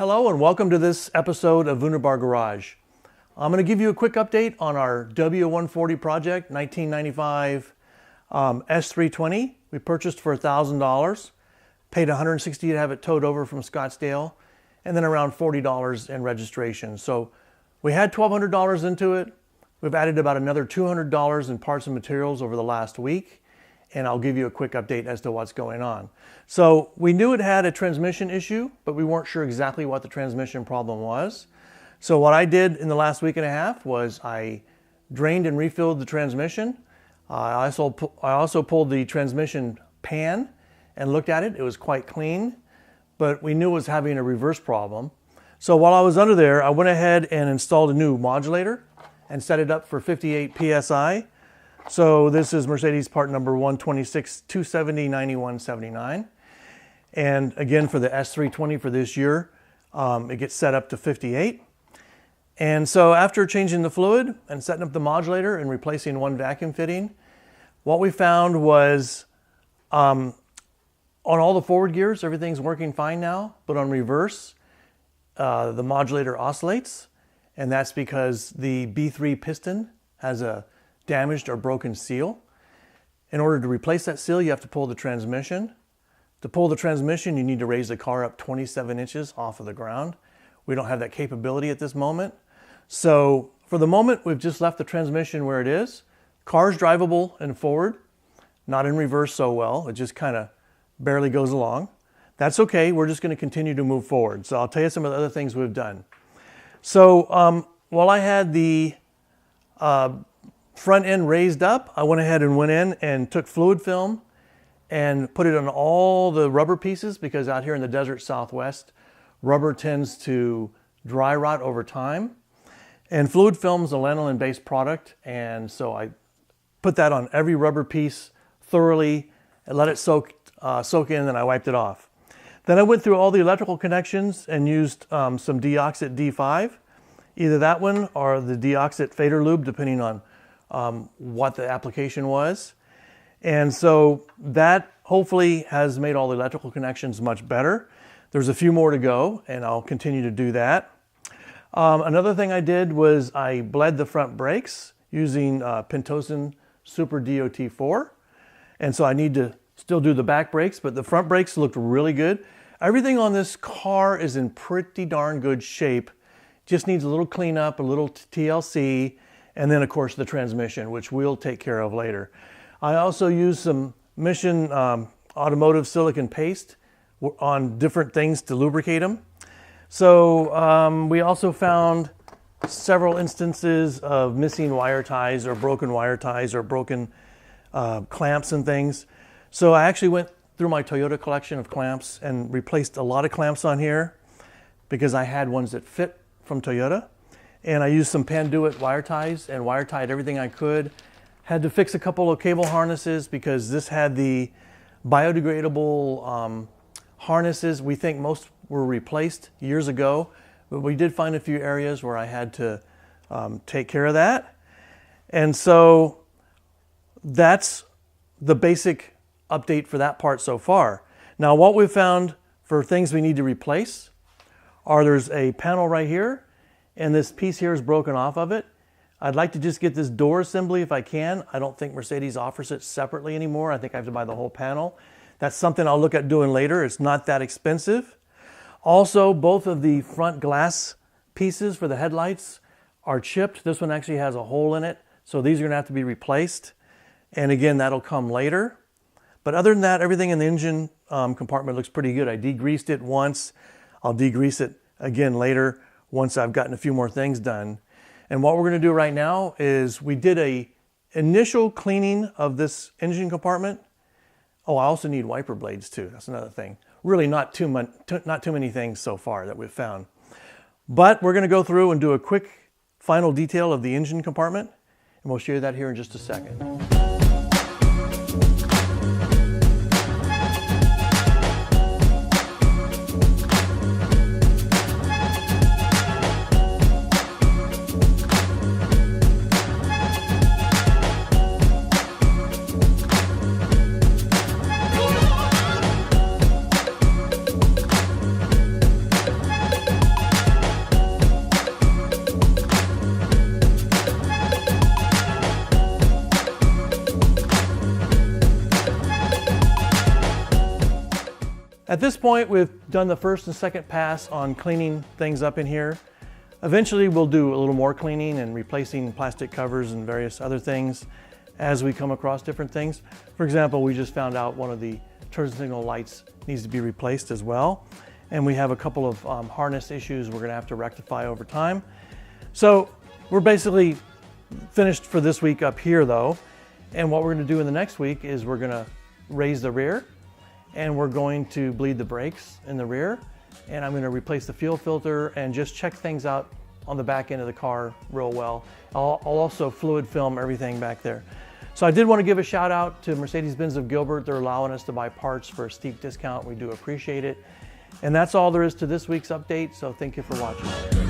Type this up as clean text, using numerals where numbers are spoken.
Hello and welcome to this episode of Wunderbar Garage. I'm going to give you a quick update on our W140 project, 1995 S320. We purchased for $1,000, paid $160 to have it towed over from Scottsdale, and then around $40 in registration. So we had $1,200 into it. We've added about another $200 in parts and materials over the last week, and I'll give you a quick update as to what's going on. So we knew it had a transmission issue, but we weren't sure exactly what the transmission problem was. So what I did in the last week and a half was I drained and refilled the transmission. I also pulled the transmission pan and looked at it. It was quite clean, but we knew it was having a reverse problem. So while I was under there, I went ahead and installed a new modulator and set it up for 58 PSI. So this is Mercedes part number 126-270-9179. And again, for the S320 for this year, it gets set up to 58. And so after changing the fluid and setting up the modulator and replacing one vacuum fitting, what we found was on all the forward gears, everything's working fine now, but on reverse, the modulator oscillates. And that's because the B3 piston has a damaged or broken seal. In order to replace that seal, you have to pull the transmission. To pull the transmission, you need to raise the car up 27 inches off of the ground. We don't have that capability at this moment. So for the moment, we've just left the transmission where it is. Car's drivable and forward, not in reverse so well. It just kind of barely goes along. That's okay. We're just going to continue to move forward. So I'll tell you some of the other things we've done. So while I had the front end raised up, I went ahead and went in and took fluid film and put it on all the rubber pieces, because out here in the desert Southwest, rubber tends to dry rot over time. And fluid film is a lanolin-based product, and so I put that on every rubber piece thoroughly and let it soak in, and I wiped it off. Then I went through all the electrical connections and used some Deoxit D5, either that one or the Deoxit Fader Lube, depending on what the application was. And so that hopefully has made all the electrical connections much better. There's a few more to go, and I'll continue to do that. Another thing I did was I bled the front brakes using Pentosan Super DOT4. And so I need to still do the back brakes, but the front brakes looked really good. Everything on this car is in pretty darn good shape. Just needs a little cleanup, a little TLC, and then of course the transmission, which we'll take care of later. I also used some Mission automotive silicone paste on different things to lubricate them. So we also found several instances of missing wire ties or broken wire ties or broken clamps and things. So I actually went through my Toyota collection of clamps and replaced a lot of clamps on here because I had ones that fit from Toyota. And I used some Panduit wire ties and wire tied everything I could. Had to fix a couple of cable harnesses because this had the biodegradable harnesses. We think most were replaced years ago, but we did find a few areas where I had to take care of that. And so that's the basic update for that part so far. Now what we've found for things we need to replace are there's a panel right here, and this piece here is broken off of it. I'd like to just get this door assembly if I can. I don't think Mercedes offers it separately anymore. I think I have to buy the whole panel. That's something I'll look at doing later. It's not that expensive. Also, both of the front glass pieces for the headlights are chipped. This one actually has a hole in it, so these are gonna have to be replaced. And again, that'll come later. But other than that, everything in the engine compartment looks pretty good. I degreased it once. I'll degrease it again later once I've gotten a few more things done. And what we're going to do right now is we did a initial cleaning of this engine compartment. Oh, I also need wiper blades too. That's another thing. Really not too many things so far that we've found. But we're going to go through and do a quick final detail of the engine compartment, and we'll show you that here in just a second. At this point, we've done the first and second pass on cleaning things up in here. Eventually, we'll do a little more cleaning and replacing plastic covers and various other things as we come across different things. For example, we just found out one of the turn signal lights needs to be replaced as well. And we have a couple of harness issues we're gonna have to rectify over time. So we're basically finished for this week up here though. And what we're gonna do in the next week is we're gonna raise the rear, and we're going to bleed the brakes in the rear, and I'm going to replace the fuel filter and just check things out on the back end of the car real well. I'll also fluid film everything back there. So I did want to give a shout out to Mercedes-Benz of Gilbert. They're allowing us to buy parts for a steep discount. We do appreciate it. And that's all there is to this week's update, so thank you for watching.